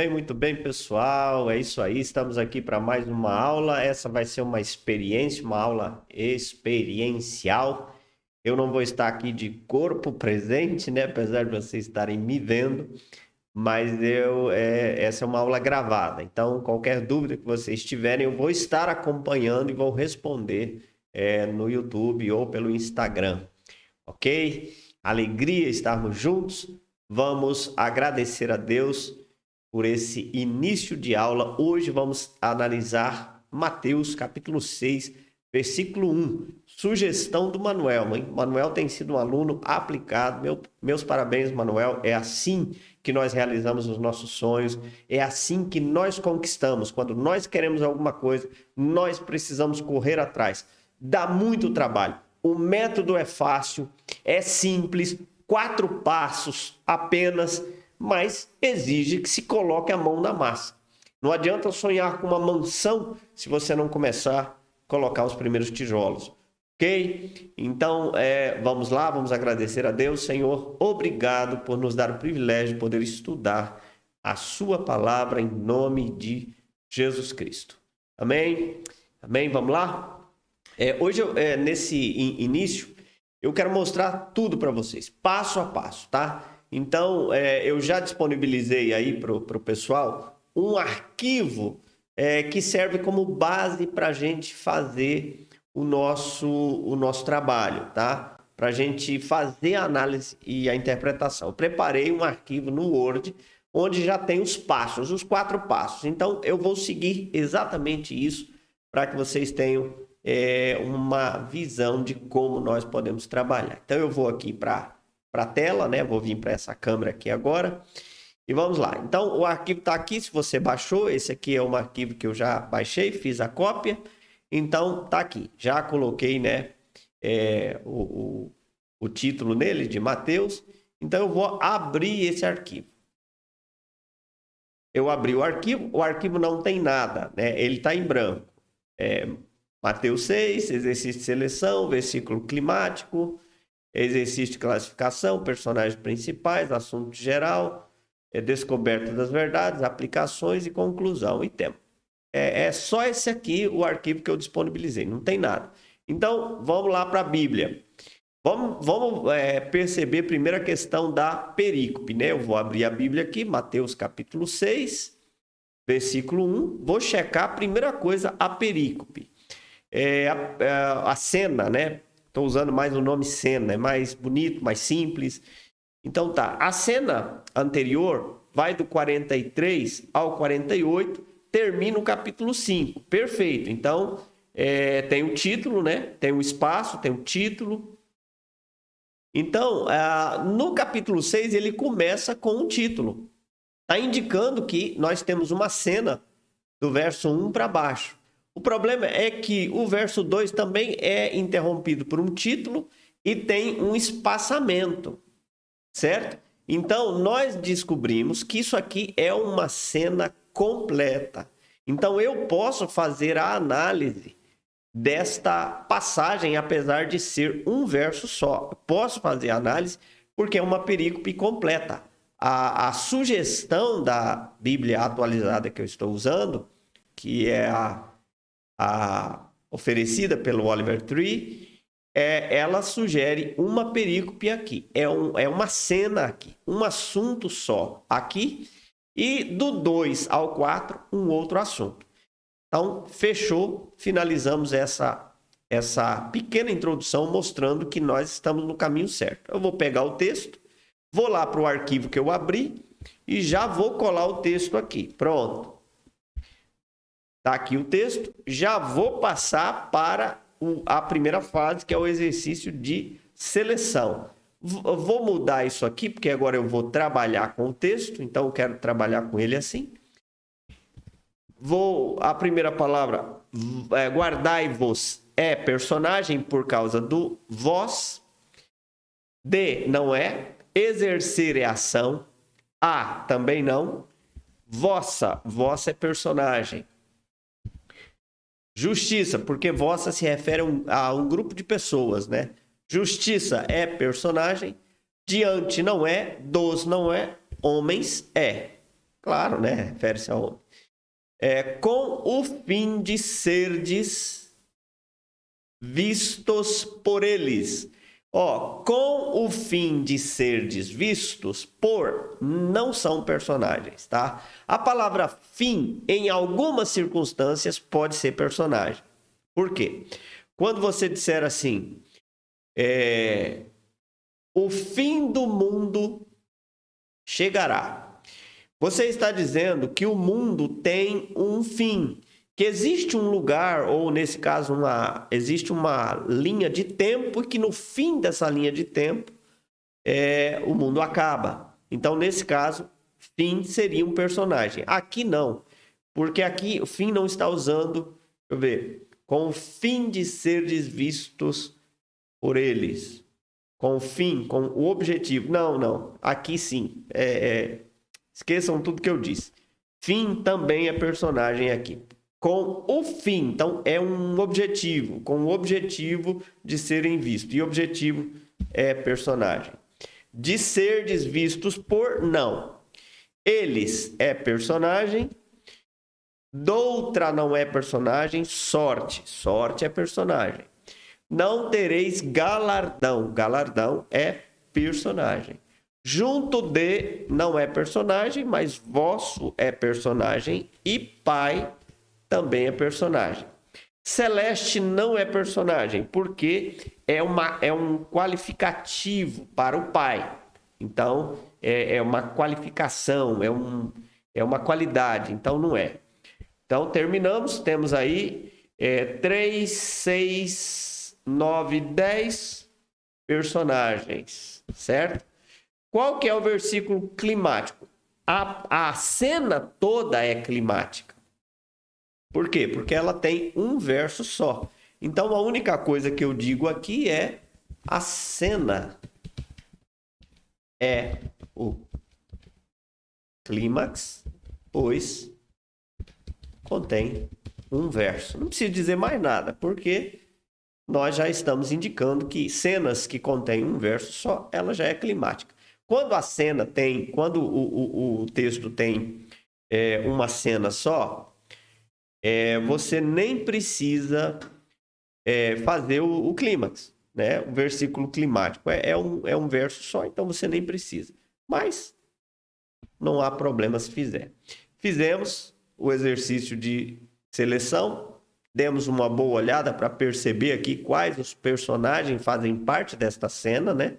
muito bem, pessoal. É isso aí, estamos aqui para mais uma aula. Essa vai ser uma experiência, uma aula experiencial. Eu não vou estar aqui de corpo presente, né? Apesar de vocês estarem me vendo, mas essa é uma aula gravada. Então, qualquer dúvida que vocês tiverem, eu vou estar acompanhando e vou responder no YouTube ou pelo Instagram, ok? Alegria estarmos juntos. Vamos agradecer a Deus por esse início de aula. Hoje vamos analisar Mateus capítulo 6, versículo 1. Sugestão do Manuel, hein? Manuel tem sido um aluno aplicado. Meus parabéns, Manuel. É assim que nós realizamos os nossos sonhos. É assim que nós conquistamos. Quando nós queremos alguma coisa, nós precisamos correr atrás. Dá muito trabalho. O método é fácil, é simples, 4 passos apenas, mas exige que se coloque a mão na massa. Não adianta sonhar com uma mansão se você não começar a colocar os primeiros tijolos, ok? Então, vamos lá, vamos agradecer a Deus. Senhor, obrigado por nos dar o privilégio de poder estudar a sua palavra em nome de Jesus Cristo. Amém? Amém? Vamos lá? Hoje, nesse início, eu quero mostrar tudo para vocês, passo a passo, tá? Então, eu já disponibilizei aí para o pessoal um arquivo que serve como base para a gente fazer o nosso trabalho, tá? Para a gente fazer a análise e a interpretação. Eu preparei um arquivo no Word, onde já tem os passos, os 4 passos. Então, eu vou seguir exatamente isso para que vocês tenham uma visão de como nós podemos trabalhar. Então, eu vou aqui para a tela, né? Vou vir para essa câmera aqui agora e vamos lá. Então, o arquivo está aqui, se você baixou, esse aqui é um arquivo que eu já baixei, fiz a cópia. Então, está aqui. Já coloquei, né, o título nele, de Mateus. Então, eu vou abrir esse arquivo. Eu abri o arquivo não tem nada, né? Ele está em branco. Mateus 6, exercício de seleção, versículo climático, exercício de classificação, personagens principais, assunto geral, descoberta das verdades, aplicações e conclusão e tema. É só esse aqui o arquivo que eu disponibilizei, não tem nada. Então, vamos lá para a Bíblia. Vamos perceber primeiro a questão da perícope, né? Eu vou abrir a Bíblia aqui, Mateus capítulo 6, versículo 1. Vou checar a primeira coisa, a perícope. A cena, né? Estou usando mais o nome cena, é mais bonito, mais simples. Então tá, a cena anterior vai do 43 ao 48, termina o capítulo 5, perfeito. Então, tem o título, né? Tem o espaço, tem o título. Então, no capítulo 6, ele começa com um título. Está indicando que nós temos uma cena do verso 1 para baixo. O problema é que o verso 2 também é interrompido por um título e tem um espaçamento, certo? Então, nós descobrimos que isso aqui é uma cena completa. Então, eu posso fazer a análise desta passagem, apesar de ser um verso só. Eu posso fazer a análise porque é uma perícope completa. A sugestão da Bíblia atualizada que eu estou usando, que é a oferecida pelo Oliver Tree, ela sugere uma perícope aqui. É uma cena aqui, um assunto só aqui, e do 2 ao 4, um outro assunto. Então, fechou, finalizamos essa pequena introdução mostrando que nós estamos no caminho certo. Eu vou pegar o texto, vou lá para o arquivo que eu abri e já vou colar o texto aqui. Pronto. Está aqui o texto. Já vou passar para a primeira fase, que é o exercício de seleção. Vou mudar isso aqui, porque agora eu vou trabalhar com o texto, então eu quero trabalhar com ele assim. A primeira palavra, guardai-vos, é personagem por causa do vós. Não é. Exercer é ação. Também não. Vossa é personagem. Justiça, porque vossa se refere a um grupo de pessoas, né? Justiça é personagem. Diante não é. Dos não é. Homens é. Claro, né? Refere-se a homem. Com o fim de serdes vistos por eles. Ó, com o fim de serdes vistos por, não são personagens, tá? A palavra fim, em algumas circunstâncias, pode ser personagem. Por quê? Quando você disser assim, o fim do mundo chegará. Você está dizendo que o mundo tem um fim, que existe um lugar, ou nesse caso, existe uma linha de tempo, e que no fim dessa linha de tempo, o mundo acaba. Então, nesse caso, fim seria um personagem. Aqui não, porque aqui o fim não está usando, deixa eu ver, com o fim de serdes vistos por eles. Com o fim, com o objetivo. Não. Aqui sim. Esqueçam tudo que eu disse. Fim também é personagem aqui. Com o fim. Então, é um objetivo. Com o objetivo de serem vistos. E objetivo é personagem. De serdes vistos por, não. Eles é personagem. Doutra não é personagem. Sorte. Sorte é personagem. Não tereis galardão. Galardão é personagem. Junto de não é personagem, mas vosso é personagem e pai também é personagem. Celeste não é personagem, porque é um qualificativo para o pai. Então, é uma qualificação, é uma qualidade, então não é. Então, terminamos, temos aí 3, 6, 9, 10 personagens, certo? Qual que é o versículo climático? A cena toda é climática. Por quê? Porque ela tem um verso só. Então, a única coisa que eu digo aqui é a cena é o clímax, pois contém um verso. Não preciso dizer mais nada, porque nós já estamos indicando que cenas que contêm um verso só, ela já é climática. Quando a cena tem, quando o texto tem uma cena só, você nem precisa fazer o clímax, né? O versículo climático é um verso só, então você nem precisa. Mas não há problema se fizer. Fizemos o exercício de seleção, demos uma boa olhada para perceber aqui quais os personagens fazem parte desta cena, né?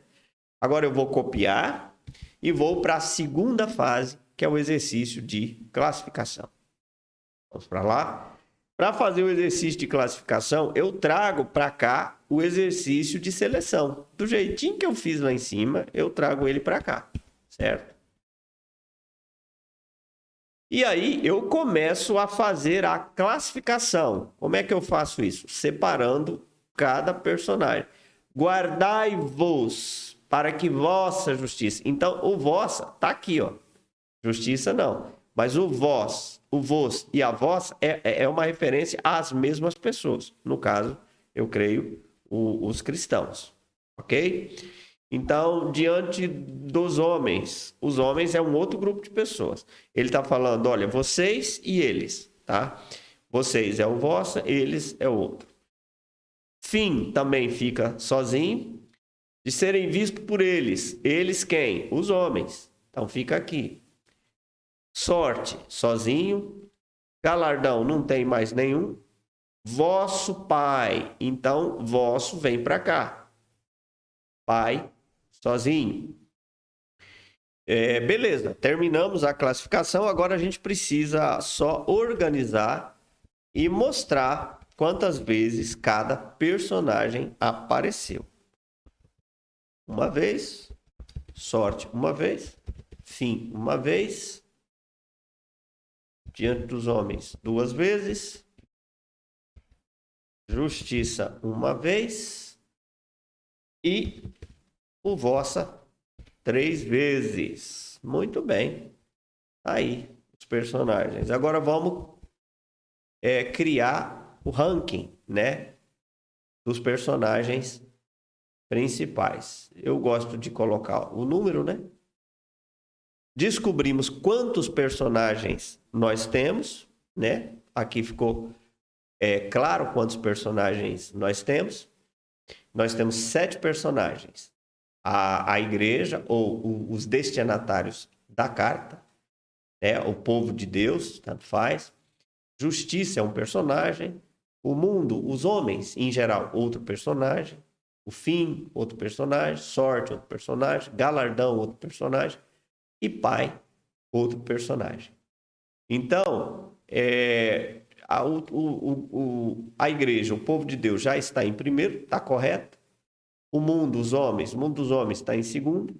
Agora eu vou copiar e vou para a segunda fase, que é o exercício de classificação. Vamos para lá. Para fazer o exercício de classificação, eu trago para cá o exercício de seleção. Do jeitinho que eu fiz lá em cima, eu trago ele para cá, certo? E aí eu começo a fazer a classificação. Como é que eu faço isso? Separando cada personagem. Guardai-vos para que vossa justiça. Então, o vossa tá aqui, ó. Justiça não. Mas o vós, o vos e a vossa é uma referência às mesmas pessoas. No caso, eu creio, os cristãos. Ok? Então, diante dos homens, os homens é um outro grupo de pessoas. Ele está falando, olha, vocês e eles, tá? Vocês é o vosso, eles é o outro. Fim também fica sozinho. De serem vistos por eles. Eles quem? Os homens. Então fica aqui. Sorte, sozinho. Galardão, não tem mais nenhum. Vosso pai. Então, vosso vem para cá. Pai, sozinho. Beleza, terminamos a classificação. Agora a gente precisa só organizar e mostrar quantas vezes cada personagem apareceu. Uma vez, sorte uma vez, fim uma vez, diante dos homens 2 vezes, justiça uma vez e o vossa 3 vezes. Muito bem, aí os personagens. Agora vamos criar o ranking, né, dos personagens principais. Eu gosto de colocar o número, né? Descobrimos quantos personagens nós temos, né? Aqui ficou claro quantos personagens nós temos. Nós temos 7 personagens. A igreja, ou os destinatários da carta, o povo de Deus, tanto faz. Justiça é um personagem. O mundo, os homens, em geral, outro personagem. O fim, outro personagem. Sorte, outro personagem. Galardão, outro personagem. E pai, outro personagem. Então, a igreja, o povo de Deus já está em primeiro, está correto. O mundo dos homens está em segundo.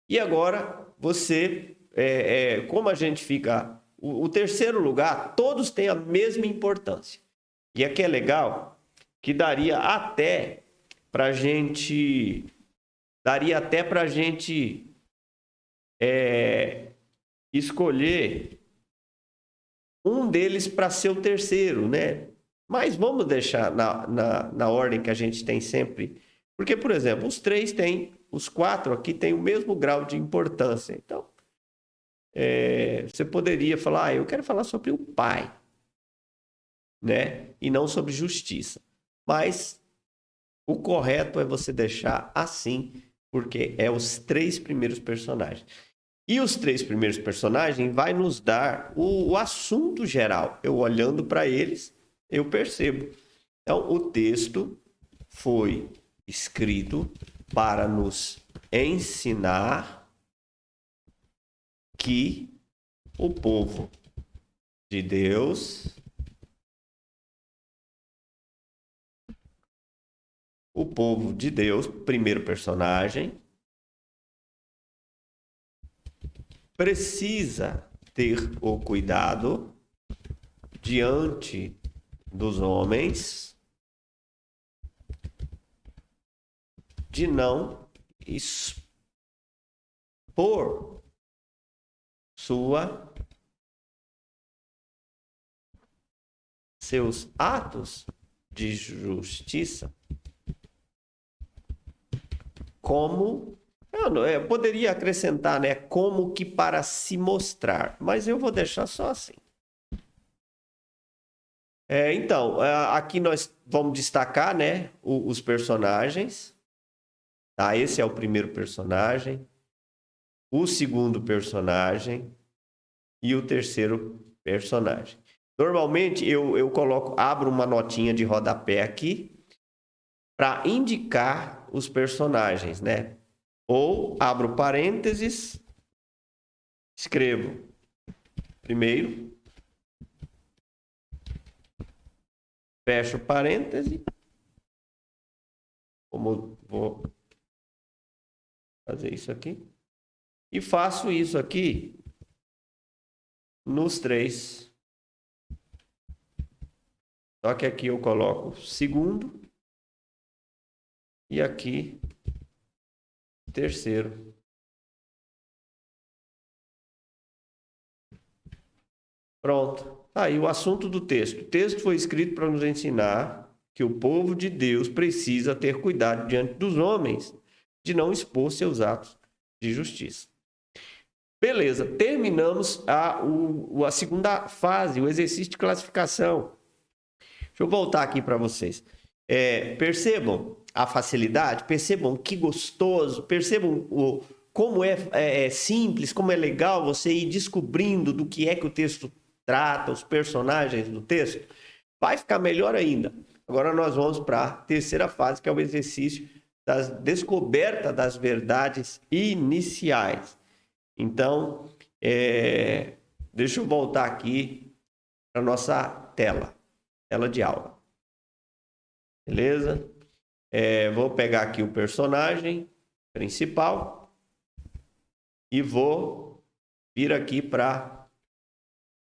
E agora, você, como a gente fica... O terceiro lugar, todos têm a mesma importância. E aqui é legal que daria até para gente escolher um deles para ser o terceiro, né? Mas vamos deixar na ordem que a gente tem sempre. Porque, por exemplo, os 4 aqui têm o mesmo grau de importância. Então, você poderia falar, eu quero falar sobre o pai, né? E não sobre justiça. Mas o correto é você deixar assim, porque é os 3 primeiros personagens. E os 3 primeiros personagens vai nos dar o assunto geral. Eu olhando para eles, eu percebo. Então, o texto foi escrito para nos ensinar que o povo de Deus, primeiro personagem, precisa ter o cuidado diante dos homens de não expor seus atos de justiça como... Eu poderia acrescentar, né? Como que para se mostrar. Mas eu vou deixar só assim. Então, aqui nós vamos destacar, né? Os personagens. Tá? Esse é o primeiro personagem. O segundo personagem. E o terceiro personagem. Normalmente, eu abro uma notinha de rodapé aqui para indicar os personagens, né? Ou abro parênteses, escrevo primeiro, fecho parêntese, como vou fazer isso aqui, e faço isso aqui nos 3. Só que aqui eu coloco segundo e aqui terceiro. Pronto. Aí o assunto do texto. O texto foi escrito para nos ensinar que o povo de Deus precisa ter cuidado diante dos homens de não expor seus atos de justiça. Beleza, terminamos a segunda fase, o exercício de classificação. Deixa eu voltar aqui para vocês. Percebam a facilidade, percebam que gostoso, percebam como é simples, como é legal você ir descobrindo do que é que o texto trata, os personagens do texto. Vai ficar melhor ainda. Agora nós vamos para a terceira fase, que é o exercício da descoberta das verdades iniciais. Então, deixa eu voltar aqui para a nossa tela de aula. Beleza? Vou pegar aqui o personagem principal e vou vir aqui para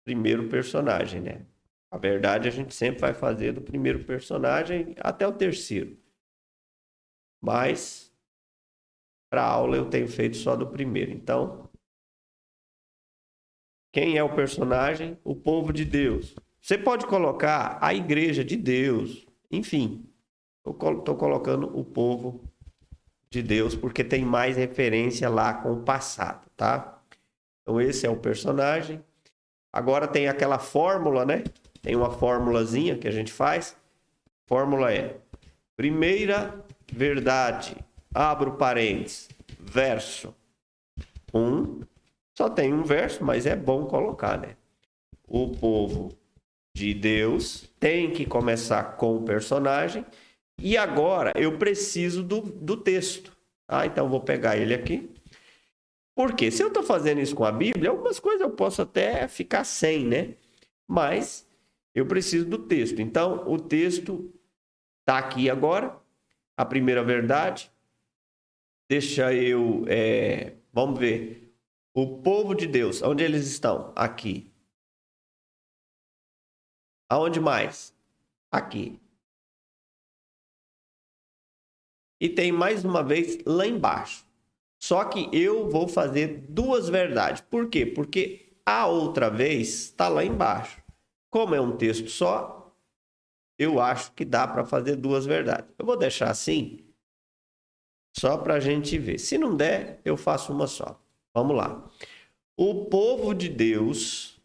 primeiro personagem, né? A verdade, a gente sempre vai fazer do primeiro personagem até o terceiro. Mas, para a aula, eu tenho feito só do primeiro. Então, quem é o personagem? O povo de Deus. Você pode colocar a igreja de Deus. Enfim, eu estou colocando o povo de Deus porque tem mais referência lá com o passado, tá? Então, esse é o personagem. Agora tem aquela fórmula, né? Tem uma formulazinha que a gente faz. Fórmula é: primeira verdade, abro parênteses, verso 1. Só tem um verso, mas é bom colocar, né? O povo de Deus tem que começar com o personagem. E agora eu preciso do texto. Então vou pegar ele aqui. Porque se eu estou fazendo isso com a Bíblia, algumas coisas eu posso até ficar sem, né? Mas eu preciso do texto. Então, o texto está aqui agora. A primeira verdade. Deixa eu... vamos ver. O povo de Deus, onde eles estão? Aqui. Aonde mais? Aqui. E tem mais uma vez lá embaixo. Só que eu vou fazer duas verdades. Por quê? Porque a outra vez está lá embaixo. Como é um texto só, eu acho que dá para fazer duas verdades. Eu vou deixar assim, só para a gente ver. Se não der, eu faço uma só. Vamos lá. O povo de Deus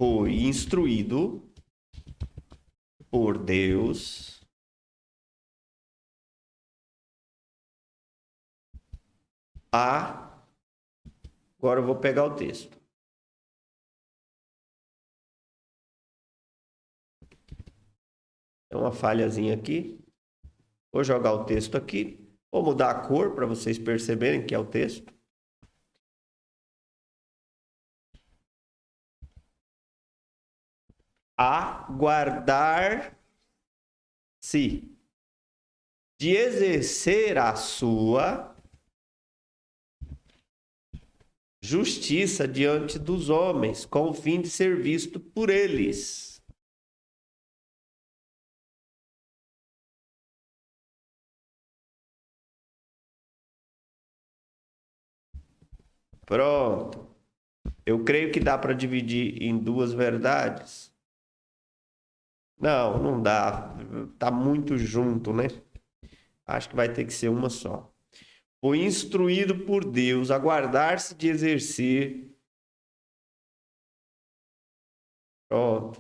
foi instruído por Deus a... Agora eu vou pegar o texto. Tem uma falhazinha aqui. Vou jogar o texto aqui. Vou mudar a cor para vocês perceberem que é o texto. A guardar-se de exercer a sua justiça diante dos homens, com o fim de ser visto por eles. Pronto. Eu creio que dá para dividir em duas verdades. Não, não dá. Tá muito junto, né? Acho que vai ter que ser uma só. Foi instruído por Deus a guardar-se de exercer. Pronto.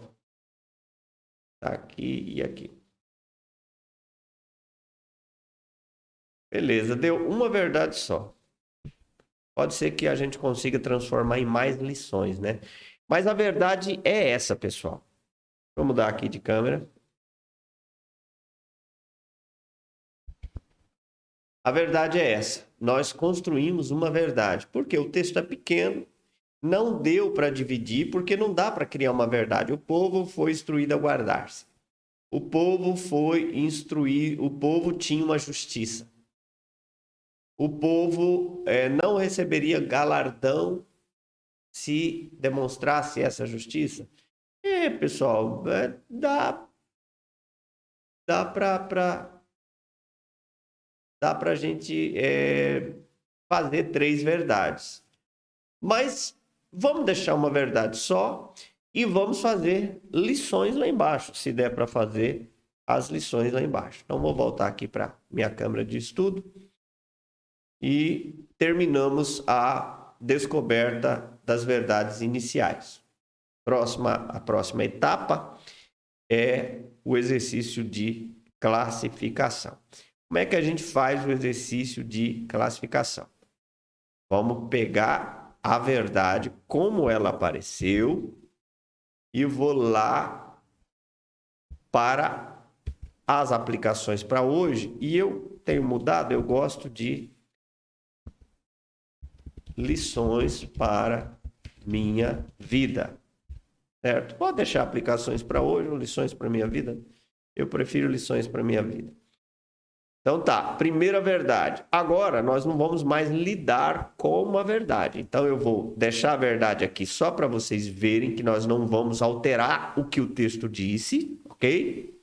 Tá aqui e aqui. Beleza, deu uma verdade só. Pode ser que a gente consiga transformar em mais lições, né? Mas a verdade é essa, pessoal. Vou mudar aqui de câmera. A verdade é essa. Nós construímos uma verdade. Porque o texto é pequeno, não deu para dividir, porque não dá para criar uma verdade. O povo foi instruído a guardar-se. O povo foi instruído, o povo tinha uma justiça. O povo não receberia galardão se demonstrasse essa justiça. Pessoal, dá para a gente fazer três verdades. Mas vamos deixar uma verdade só e vamos fazer lições lá embaixo, se der para fazer as lições lá embaixo. Então, vou voltar aqui para minha câmera de estudo e terminamos a descoberta das verdades iniciais. A próxima etapa é o exercício de classificação. Como é que a gente faz o exercício de classificação? Vamos pegar a verdade como ela apareceu e vou lá para as aplicações para hoje. E eu tenho mudado, eu gosto de lições para minha vida. Certo? Pode deixar aplicações para hoje ou lições para minha vida? Eu prefiro lições para minha vida. Então tá, primeira verdade. Agora nós não vamos mais lidar com a verdade. Então eu vou deixar a verdade aqui só para vocês verem que nós não vamos alterar o que o texto disse, ok?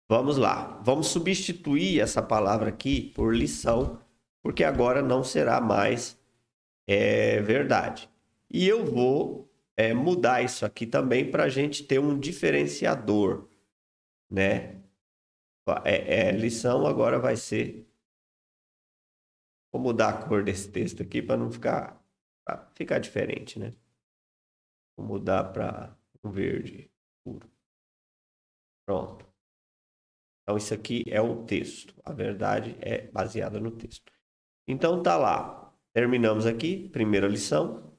Vamos lá. Vamos substituir essa palavra aqui por lição, porque agora não será mais verdade. E eu vou mudar isso aqui também para a gente ter um diferenciador, né? Lição agora vai ser Vou mudar a cor desse texto aqui para não ficar diferente, né? Vou mudar para um verde puro. Pronto. Então, isso aqui é o texto. A verdade é baseada no texto. Então, tá lá. Terminamos aqui. Primeira lição.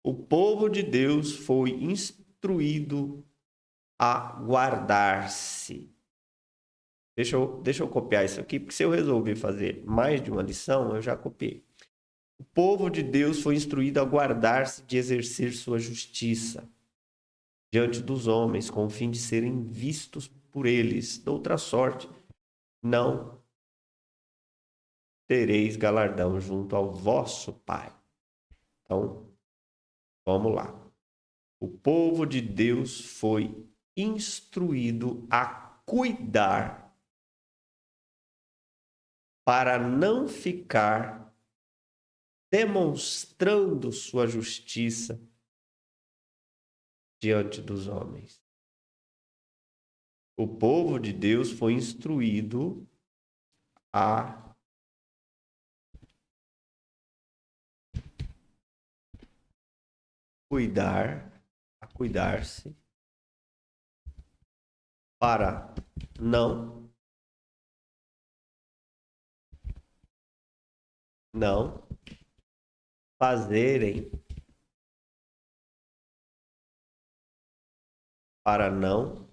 O povo de Deus foi instruído a guardar-se. Deixa eu copiar isso aqui, porque se eu resolver fazer mais de uma lição, eu já copiei. O povo de Deus foi instruído a guardar-se de exercer sua justiça diante dos homens, com o fim de serem vistos por eles. De outra sorte, não tereis galardão junto ao vosso Pai. Então, vamos lá. O povo de Deus foi instruído a cuidar para não ficar demonstrando sua justiça diante dos homens. O povo de Deus foi instruído a cuidar-se para não fazerem, para não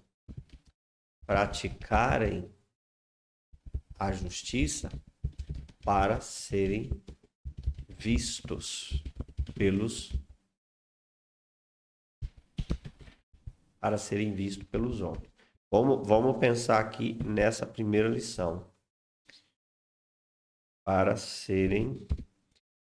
praticarem a justiça, para serem vistos pelos homens. Vamos pensar aqui nessa primeira lição. Para serem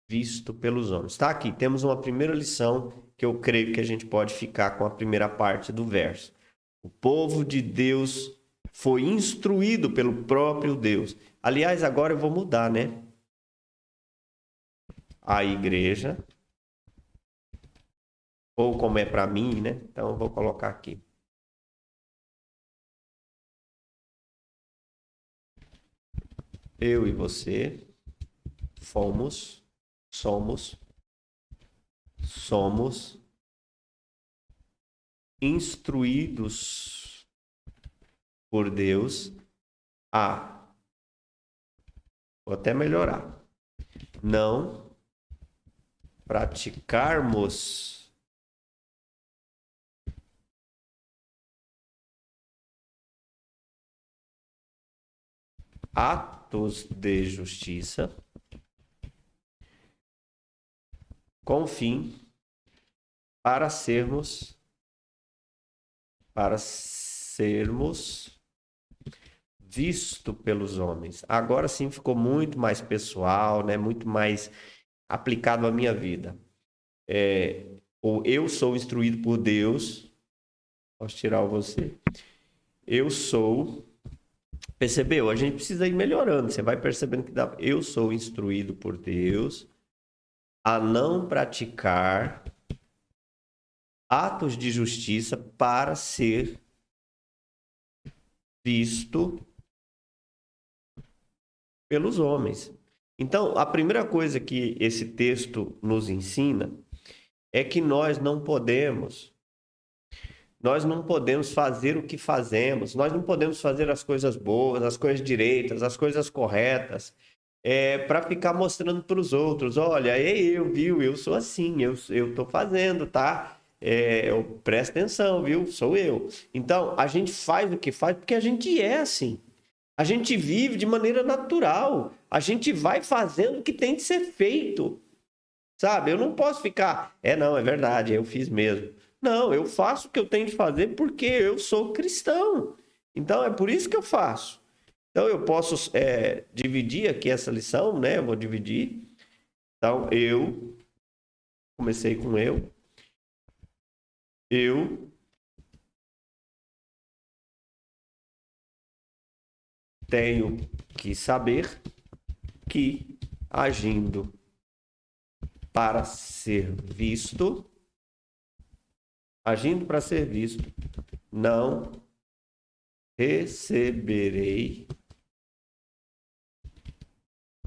vistos pelos homens. Tá aqui, temos uma primeira lição que eu creio que a gente pode ficar com a primeira parte do verso. O povo de Deus foi instruído pelo próprio Deus. Aliás, agora eu vou mudar, né? A igreja, ou como é para mim, né? Então eu vou colocar aqui. Eu e você somos instruídos por Deus a, vou até melhorar, não praticarmos atos de justiça com fim para sermos visto pelos homens. Agora sim ficou muito mais pessoal, né? Muito mais aplicado à minha vida. Ou eu sou instruído por Deus. Posso tirar você? Eu sou. Percebeu? A gente precisa ir melhorando. Você vai percebendo que dá. Eu sou instruído por Deus a não praticar atos de justiça para ser visto pelos homens. Então, a primeira coisa que esse texto nos ensina é que nós não podemos fazer o que fazemos, nós não podemos fazer as coisas boas, as coisas direitas, as coisas corretas, para ficar mostrando para os outros, olha, eu sou assim, eu estou fazendo, tá? Presta atenção, viu? Sou eu. Então, a gente faz o que faz porque a gente é assim. A gente vive de maneira natural. A gente vai fazendo o que tem de ser feito. Sabe? Eu não posso ficar, não, é verdade, eu fiz mesmo. Não, eu faço o que eu tenho de fazer porque eu sou cristão. Então, é por isso que eu faço. Então, eu posso dividir aqui essa lição, né? Eu vou dividir. Então, comecei com eu tenho que saber que agindo para ser visto, não receberei.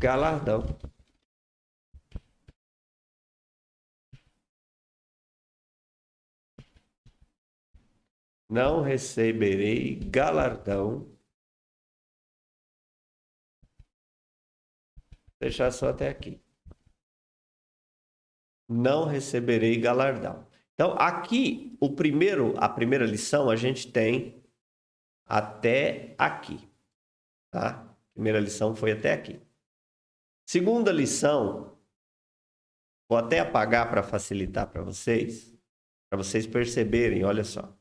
galardão. Não receberei galardão. Vou deixar só até aqui. Não receberei galardão. Então, aqui, a primeira lição, a gente tem até aqui. Tá? A primeira lição foi até aqui. Segunda lição, vou até apagar para facilitar para vocês perceberem, olha só.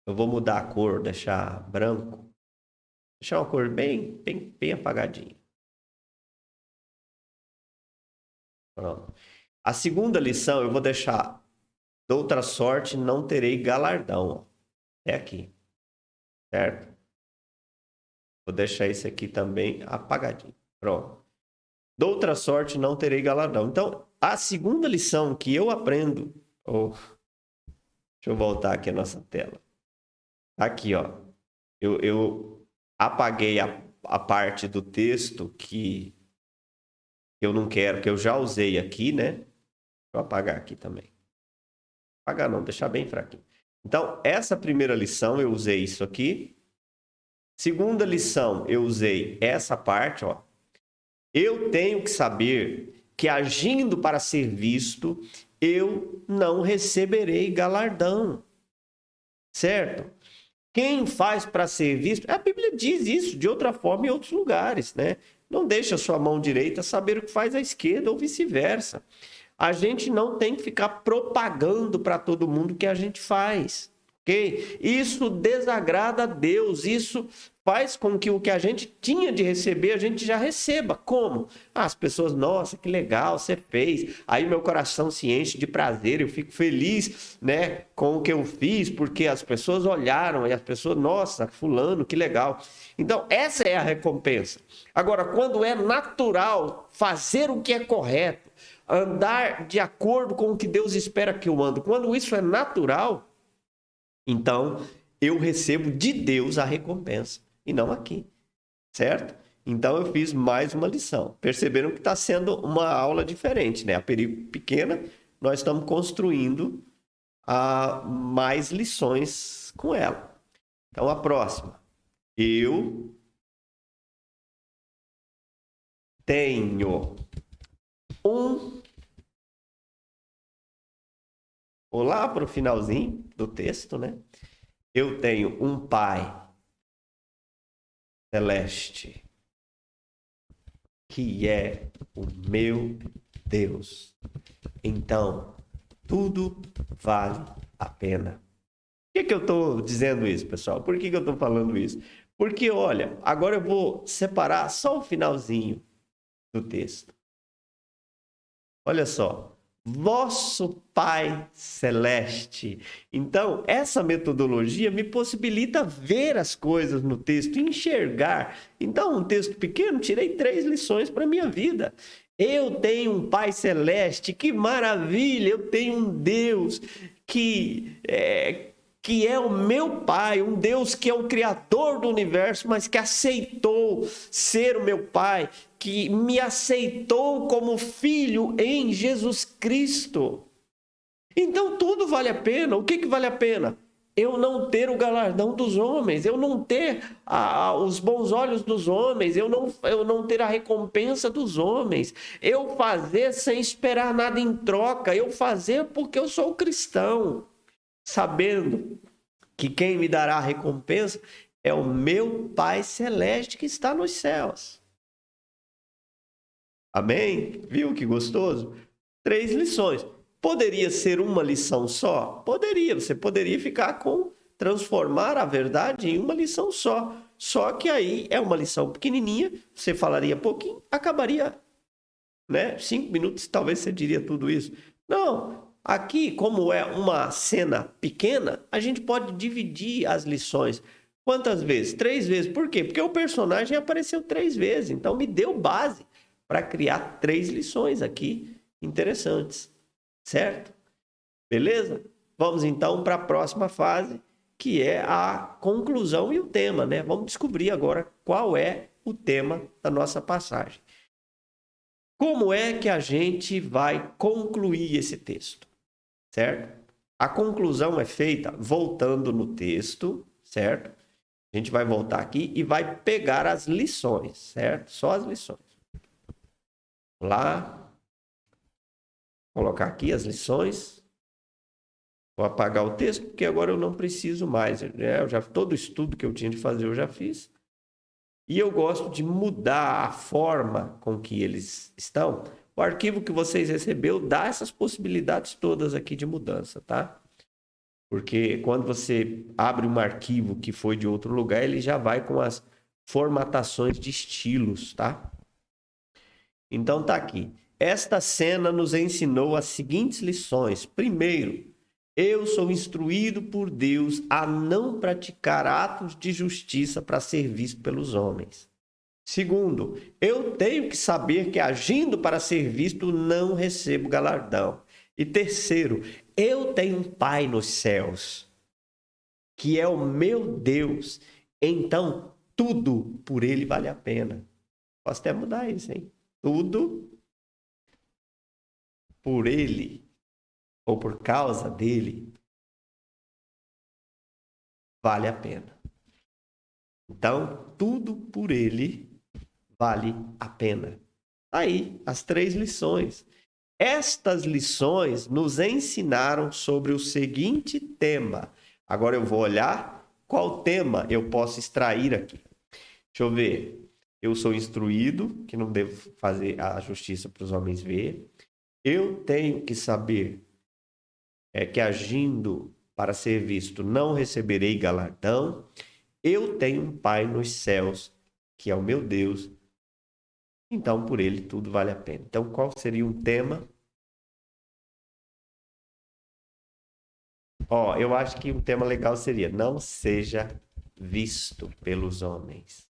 Eu vou mudar a cor, deixar branco. Deixar uma cor bem apagadinha. Pronto. A segunda lição eu vou deixar: de outra sorte não terei galardão. É aqui. Certo? Vou deixar esse aqui também apagadinho. Pronto. De outra sorte não terei galardão. Então, a segunda lição que eu aprendo... deixa eu voltar aqui a nossa tela. Aqui, ó. Eu apaguei a parte do texto que eu não quero, que eu já usei aqui, né? Vou apagar aqui também. Apagar não, deixar bem fraquinho. Então, essa primeira lição eu usei isso aqui. Segunda lição, eu usei essa parte, ó. Eu tenho que saber que agindo para ser visto, eu não receberei galardão. Certo? Quem faz para ser visto, a Bíblia diz isso de outra forma em outros lugares, né? Não deixa a sua mão direita saber o que faz a esquerda ou vice-versa. A gente não tem que ficar propagando para todo mundo o que a gente faz, ok? Isso desagrada a Deus, isso faz com que o que a gente tinha de receber, a gente já receba. Como? As pessoas, nossa, que legal, você fez. Aí meu coração se enche de prazer, eu fico feliz, né, com o que eu fiz, porque as pessoas olharam e as pessoas, nossa, fulano, que legal. Então, essa é a recompensa. Agora, quando é natural fazer o que é correto, andar de acordo com o que Deus espera que eu ando, quando isso é natural, então eu recebo de Deus a recompensa. E não aqui, certo? Então eu fiz mais uma lição. Perceberam que está sendo uma aula diferente, né? A Perigo Pequena, nós estamos construindo mais lições com ela. Então a próxima. Eu tenho vou lá para o finalzinho do texto, né? Eu tenho um Pai celeste, que é o meu Deus. Então, tudo vale a pena. Por que eu estou dizendo isso, pessoal? Por que eu estou falando isso? Porque, olha, agora eu vou separar só o finalzinho do texto. Olha só. Vosso Pai Celeste. Então, essa metodologia me possibilita ver as coisas no texto, enxergar. Então, um texto pequeno, tirei 3 lições para a minha vida. Eu tenho um Pai Celeste, que maravilha! Eu tenho um Deus que é o meu Pai, um Deus que é o Criador do universo, mas que aceitou ser o meu Pai, que me aceitou como filho em Jesus Cristo. Então tudo vale a pena. O que vale a pena? Eu não ter o galardão dos homens, eu não ter os bons olhos dos homens, eu não ter a recompensa dos homens, eu fazer sem esperar nada em troca, eu fazer porque eu sou cristão, sabendo que quem me dará a recompensa é o meu Pai Celeste que está nos céus. Amém? Viu que gostoso? 3 lições. Poderia ser uma lição só? Poderia. Você poderia ficar com transformar a verdade em uma lição só. Só que aí é uma lição pequenininha, você falaria pouquinho, acabaria, né? 5 minutos, talvez você diria tudo isso. Não. Aqui, como é uma cena pequena, a gente pode dividir as lições. Quantas vezes? 3 vezes. Por quê? Porque o personagem apareceu 3 vezes. Então, me deu base para criar 3 lições aqui interessantes. Certo? Beleza? Vamos então para a próxima fase, que é a conclusão e o tema, né? Vamos descobrir agora qual é o tema da nossa passagem. Como é que a gente vai concluir esse texto, certo? A conclusão é feita voltando no texto, certo? A gente vai voltar aqui e vai pegar as lições, certo? Só as lições. Lá, colocar aqui as lições. Vou apagar o texto, porque agora eu não preciso mais. Todo o estudo que eu tinha de fazer eu já fiz. E eu gosto de mudar a forma com que eles estão. O arquivo que vocês receberam dá essas possibilidades todas aqui de mudança, tá? Porque quando você abre um arquivo que foi de outro lugar, ele já vai com as formatações de estilos, tá? Então tá aqui. Esta cena nos ensinou as seguintes lições. Primeiro, eu sou instruído por Deus a não praticar atos de justiça para ser visto pelos homens. Segundo, eu tenho que saber que agindo para ser visto não recebo galardão. E terceiro, eu tenho um Pai nos céus, que é o meu Deus. Então, tudo por ele vale a pena. Posso até mudar isso, hein? Tudo por ele, ou por causa dele, vale a pena. Então, tudo por ele vale a pena. Aí, as 3 lições. Estas lições nos ensinaram sobre o seguinte tema. Agora eu vou olhar qual tema eu posso extrair aqui. Deixa eu ver. Eu sou instruído, que não devo fazer a justiça para os homens ver. Eu tenho que saber que agindo para ser visto não receberei galardão. Eu tenho um Pai nos céus, que é o meu Deus. Então, por ele, tudo vale a pena. Então, qual seria um tema? Eu acho que um tema legal seria: não seja visto pelos homens,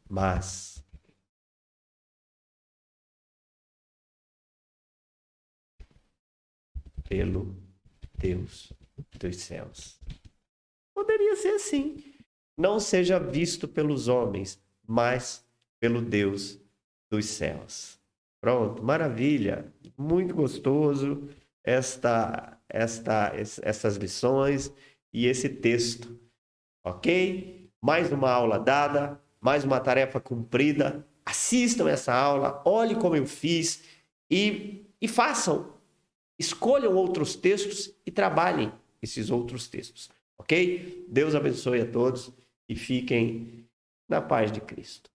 mas pelo Deus dos céus. Poderia ser assim. Não seja visto pelos homens, mas pelo Deus dos céus. Pronto, maravilha. Muito gostoso essas lições e esse texto. Ok? Mais uma aula dada, mais uma tarefa cumprida. Assistam essa aula, olhem como eu fiz e façam. Escolham outros textos e trabalhem esses outros textos. Ok? Deus abençoe a todos e fiquem na paz de Cristo.